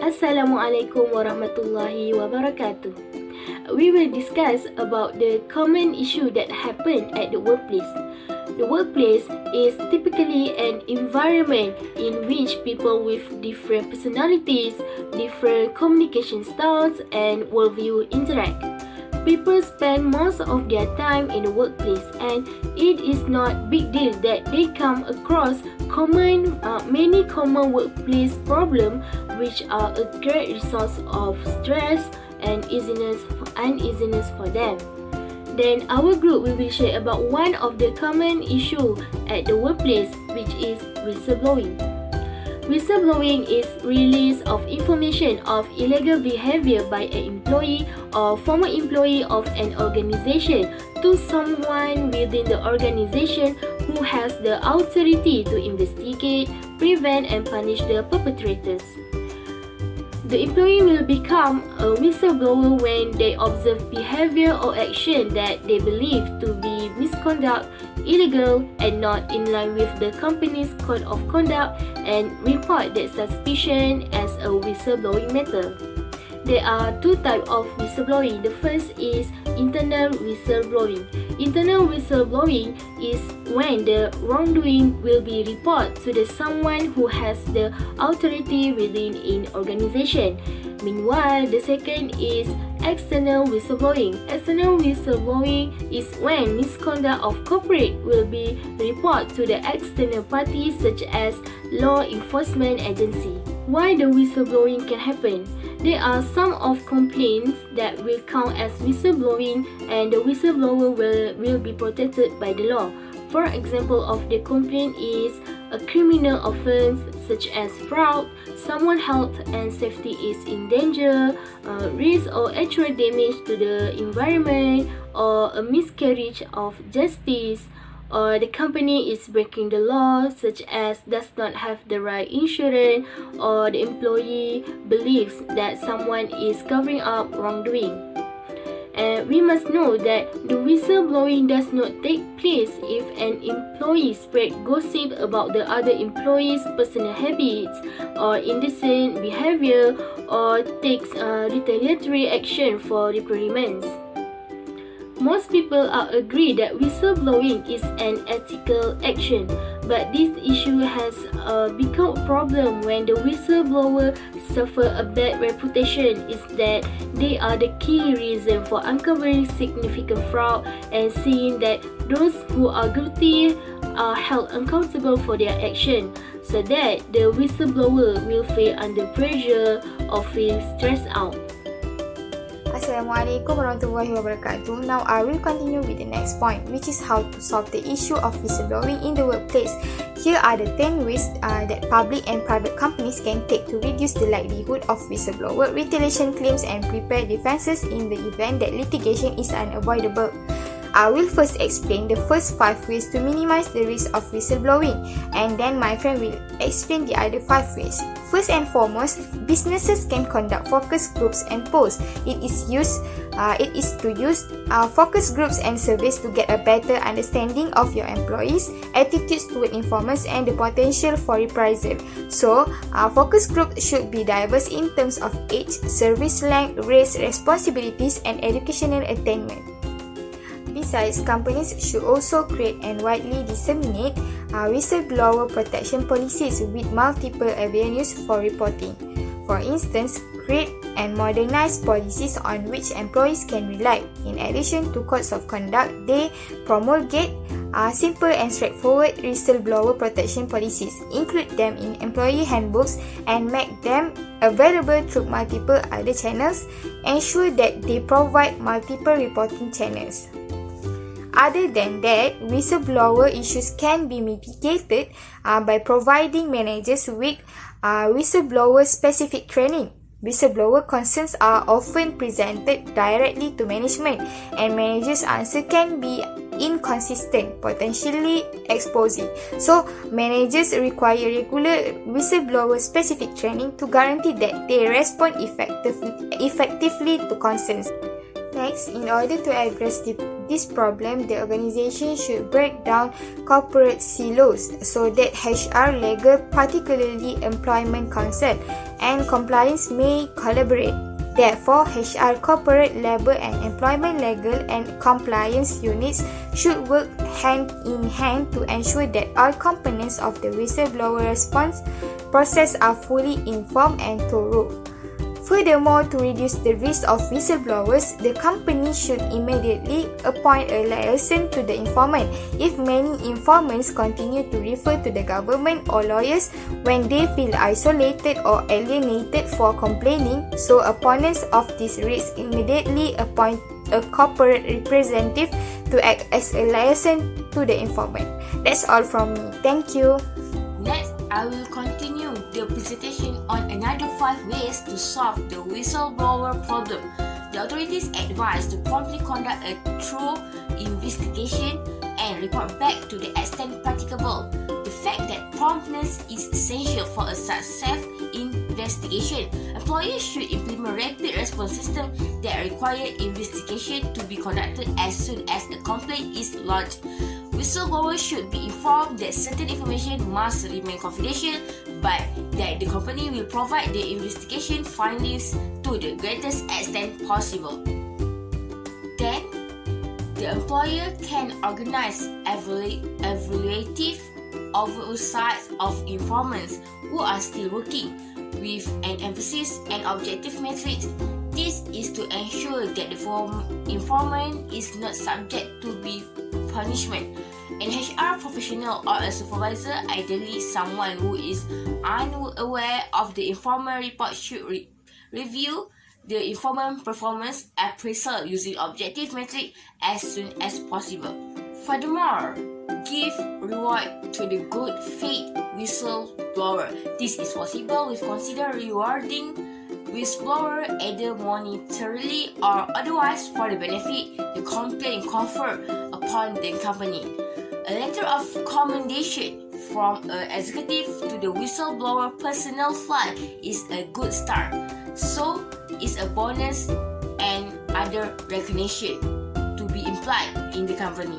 Assalamualaikum warahmatullahi wabarakatuh. We will discuss about the common issue that happen at the workplace. The workplace is typically an environment in which people with different personalities, different communication styles, and worldview interact. People spend most of their time in the workplace, and it is not big deal that they come across many common workplace problems, which are a great source of stress and uneasiness for them. Then our group will share about one of the common issue at the workplace, which is whistleblowing. Whistleblowing is release of information of illegal behavior by an employee or former employee of an organization to someone within the organization who has the authority to investigate, prevent, and punish the perpetrators. The employee will become a whistleblower when they observe behavior or action that they believe to be misconduct, illegal, and not in line with the company's code of conduct, and report that suspicion as a whistleblowing matter. There are two types of whistleblowing. The first is internal whistleblowing. Internal whistleblowing is when the wrongdoing will be reported to the someone who has the authority within an organization. Meanwhile, the second is external whistleblowing. External whistleblowing is when misconduct of corporate will be reported to the external parties such as law enforcement agency. Why the whistleblowing can happen? There are some of complaints that will count as whistleblowing, and the whistleblower will be protected by the law. For example of the complaint is a criminal offense such as fraud, someone's health and safety is in danger, risk or actual damage to the environment, or a miscarriage of justice, or the company is breaking the law such as does not have the right insurance, or the employee believes that someone is covering up wrongdoing. And we must know that the whistleblowing does not take place if an employee spread gossip about the other employees' personal habits or indecent behavior, or takes retaliatory action for reprimands. Most people are agree that whistleblowing is an ethical action, but this issue has become a problem when the whistleblower suffer a bad reputation is that they are the key reason for uncovering significant fraud and seeing that those who are guilty are held accountable for their action, so that the whistleblower will feel under pressure or feel stressed out. Assalamualaikum warahmatullahi wabarakatuh. Now I will continue with the next point, which is how to solve the issue of whistleblowing in the workplace. Here are the 10 ways that public and private companies can take to reduce the likelihood of whistleblower retaliation claims and prepare defenses in the event that litigation is unavoidable. I will first explain the first 5 ways to minimize the risk of whistleblowing, and then my friend will explain the other 5 ways. First and foremost, businesses can conduct focus groups and polls. It is to use focus groups and surveys to get a better understanding of your employees' attitudes toward informants and the potential for reprisal. So, focus groups should be diverse in terms of age, service length, race, responsibilities, and educational attainment. Besides, companies should also create and widely disseminate whistleblower protection policies with multiple avenues for reporting. For instance, create and modernize policies on which employees can rely. In addition to codes of conduct, they promulgate simple and straightforward whistleblower protection policies, include them in employee handbooks, and make them available through multiple other channels. Ensure that they provide multiple reporting channels. Other than that, whistleblower issues can be mitigated by providing managers with whistleblower-specific training. Whistleblower concerns are often presented directly to management, and managers' answer can be inconsistent, potentially exposing. So, managers require regular whistleblower-specific training to guarantee that they respond effectively to concerns. Next, in order to address this problem, the organization should break down corporate silos so that HR, legal, particularly employment counsel, and compliance may collaborate. Therefore, HR, corporate, labor and employment legal and compliance units should work hand in hand to ensure that all components of the whistleblower response process are fully informed and thorough. Furthermore, to reduce the risk of whistleblowers, the company should immediately appoint a liaison to the informant if many informants continue to refer to the government or lawyers when they feel isolated or alienated for complaining, so opponents of this risk immediately appoint a corporate representative to act as a liaison to the informant. That's all from me. Thank you. Next, I will continue the presentation on another 5 ways to solve the whistleblower problem. The authorities advise to promptly conduct a thorough investigation and report back to the extent practicable. The fact that promptness is essential for a successful investigation. Employers should implement rapid response systems that require investigation to be conducted as soon as a complaint is lodged. Whistleblowers should be informed that certain information must remain confidential, but that the company will provide the investigation findings to the greatest extent possible. Then, the employer can organize evaluative oversight of informants who are still working, with an emphasis and objective metrics. This is to ensure that the informant is not subject to be punishment. An HR professional or a supervisor, ideally someone who is unaware of the informant report, should review the informant performance appraisal using objective metrics as soon as possible. Furthermore, give reward to the good faith whistleblower. This is possible with consider rewarding whistleblower either monetarily or otherwise for the benefit the complaint conferred upon the company. A letter of commendation from an executive to the whistleblower personal file is a good start. So is a bonus and other recognition to be implied in the company.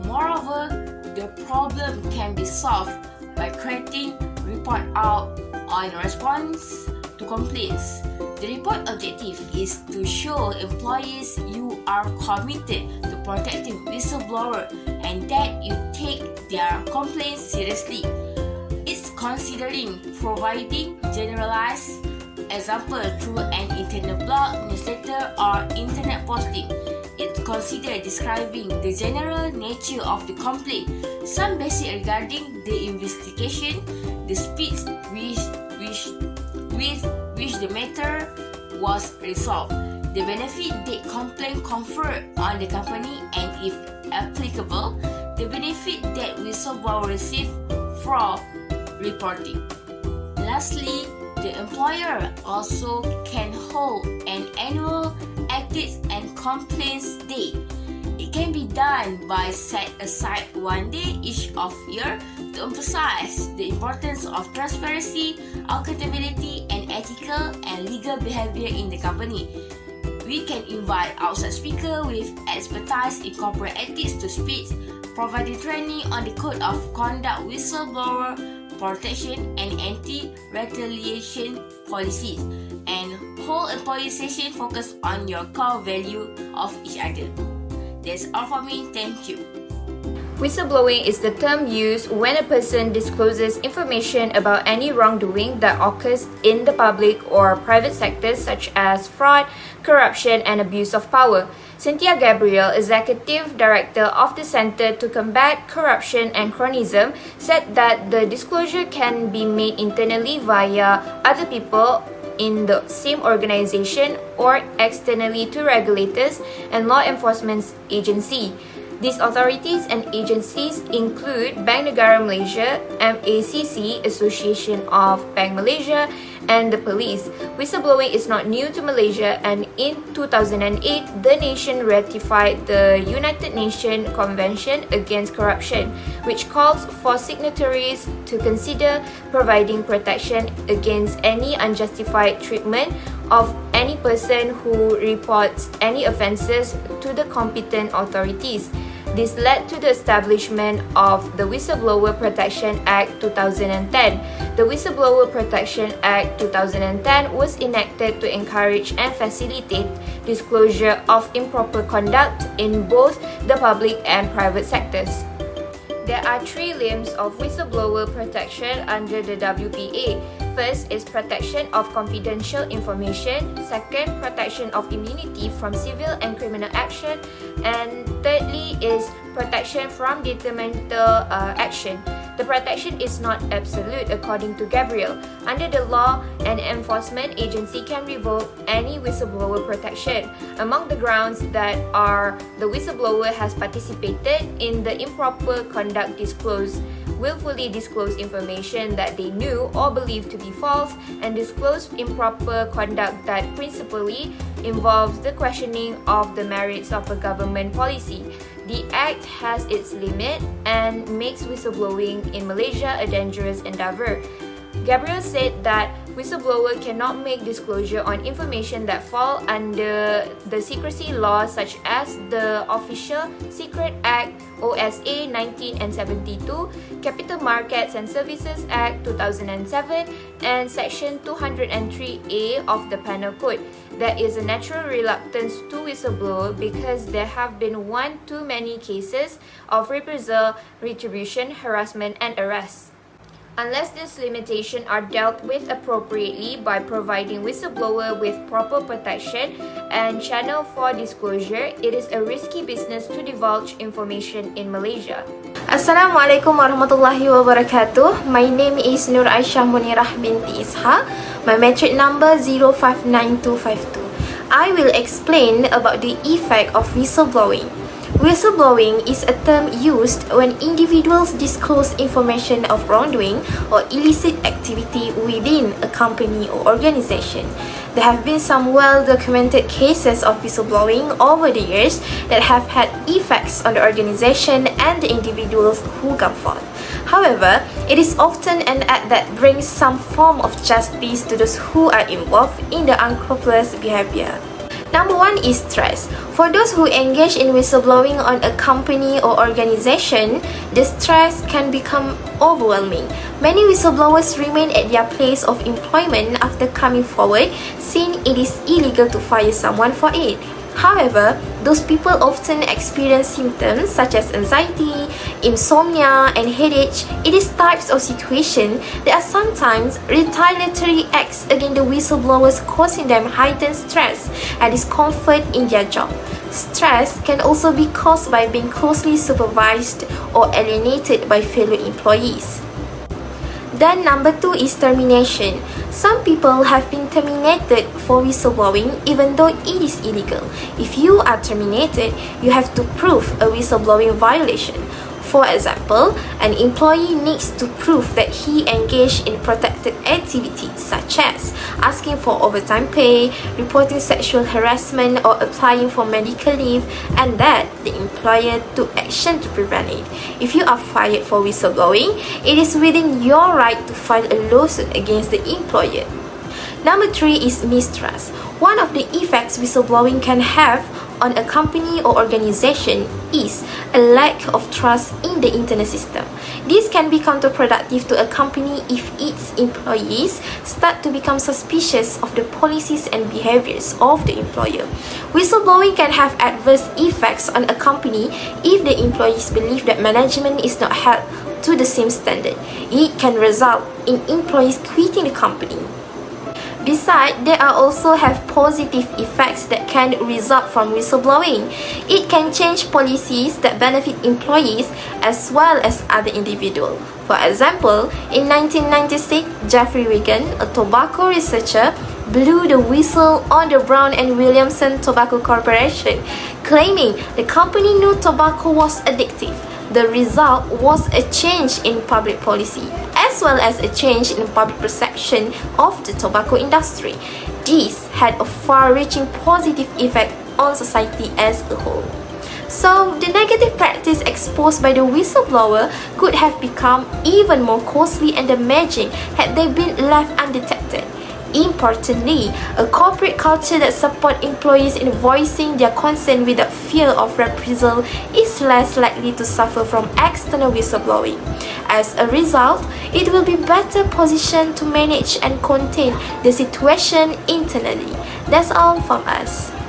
Moreover, the problem can be solved by creating report out on response to complaints. The report objective is to show employees you are committed to protecting whistleblower and that you take their complaints seriously. It's considering providing generalized example through an internal blog, newsletter or internet posting. It's considered describing the general nature of the complaint, some basic regarding the investigation, the speed with which the matter was resolved, the benefit the complaint conferred on the company, and if applicable, the benefit that whistleblower received from reporting. Lastly, the employer also can hold an annual Ethics and Complaints Day. It can be done by set aside one day each of year to emphasize the importance of transparency, accountability, and ethical and legal behavior in the company. We can invite outside speakers with expertise in corporate ethics to speak, providing training on the code of conduct, whistleblower protection, and anti-retaliation policies, and whole employee session focused on your core value of each other. That's all for me. Thank you. Whistleblowing is the term used when a person discloses information about any wrongdoing that occurs in the public or private sectors such as fraud, corruption, and abuse of power. Cynthia Gabriel, Executive Director of the Center to Combat Corruption and Cronyism, said that the disclosure can be made internally via other people in the same organization or externally to regulators and law enforcement agencies. These authorities and agencies include Bank Negara Malaysia, MACC, Association of Bank Malaysia, and the police. Whistleblowing is not new to Malaysia, and in 2008, the nation ratified the United Nations Convention Against Corruption, which calls for signatories to consider providing protection against any unjustified treatment of any person who reports any offences to the competent authorities. This led to the establishment of the Whistleblower Protection Act 2010. The Whistleblower Protection Act 2010 was enacted to encourage and facilitate disclosure of improper conduct in both the public and private sectors. There are three limbs of whistleblower protection under the WPA. First is protection of confidential information. Second, protection of immunity from civil and criminal action. And thirdly is protection from detrimental action. The protection is not absolute according to Gabriel. Under the law, an enforcement agency can revoke any whistleblower protection. Among the grounds that are the whistleblower has participated in the improper conduct disclosed, willfully disclosed information that they knew or believed to be false, and disclosed improper conduct that principally involves the questioning of the merits of a government policy. The Act has its limit and makes whistleblowing in Malaysia a dangerous endeavour. Gabriel said that whistleblower cannot make disclosure on information that fall under the secrecy law such as the Official Secret Act OSA 1972, Capital Markets and Services Act 2007, and Section 203A of the Penal Code. There is a natural reluctance to whistleblower because there have been one too many cases of reprisal, retribution, harassment, and arrest. Unless these limitations are dealt with appropriately by providing whistleblower with proper protection and channel for disclosure, it is a risky business to divulge information in Malaysia. Assalamualaikum warahmatullahi wabarakatuh. My name is Nur Aisyah MUNIRAH binti ISHAK. My metric number 059252. I will explain about the effect of whistleblowing. Whistleblowing is a term used when individuals disclose information of wrongdoing or illicit activity within a company or organization. There have been some well-documented cases of whistleblowing over the years that have had effects on the organization and the individuals who come forth. However, it is often an act that brings some form of justice to those who are involved in the unscrupulous behavior. Number one is stress. For those who engage in whistleblowing on a company or organization, the stress can become overwhelming. Many whistleblowers remain at their place of employment after coming forward, since it is illegal to fire someone for it. However, those people often experience symptoms such as anxiety, insomnia, and headache. It is types of situations that are sometimes retaliatory acts against the whistleblowers, causing them heightened stress and discomfort in their job. Stress can also be caused by being closely supervised or alienated by fellow employees. Then number two is termination. Some people have been terminated for whistleblowing even though it is illegal. If you are terminated, you have to prove a whistleblowing violation. For example, an employee needs to prove that he engaged in protected activities such as asking for overtime pay, reporting sexual harassment, or applying for medical leave, and that the employer took action to prevent it. If you are fired for whistleblowing, it is within your right to file a lawsuit against the employer. Number three is mistrust. One of the effects whistleblowing can have on a company or organization is a lack of trust in the internal system. This can be counterproductive to a company if its employees start to become suspicious of the policies and behaviors of the employer. Whistleblowing can have adverse effects on a company if the employees believe that management is not held to the same standard. It can result in employees quitting the company. Besides, there are also have positive effects that can result from whistleblowing. It can change policies that benefit employees as well as other individuals. For example, in 1996, Jeffrey Wigan, a tobacco researcher, blew the whistle on the Brown and Williamson Tobacco Corporation, claiming the company knew tobacco was addictive. The result was a change in public policy, as well as a change in public perception of the tobacco industry. This had a far-reaching positive effect on society as a whole. So, the negative practice exposed by the whistleblower could have become even more costly and damaging had they been left undetected. Importantly, a corporate culture that supports employees in voicing their concern without fear of reprisal is less likely to suffer from external whistleblowing. As a result, it will be better positioned to manage and contain the situation internally. That's all from us.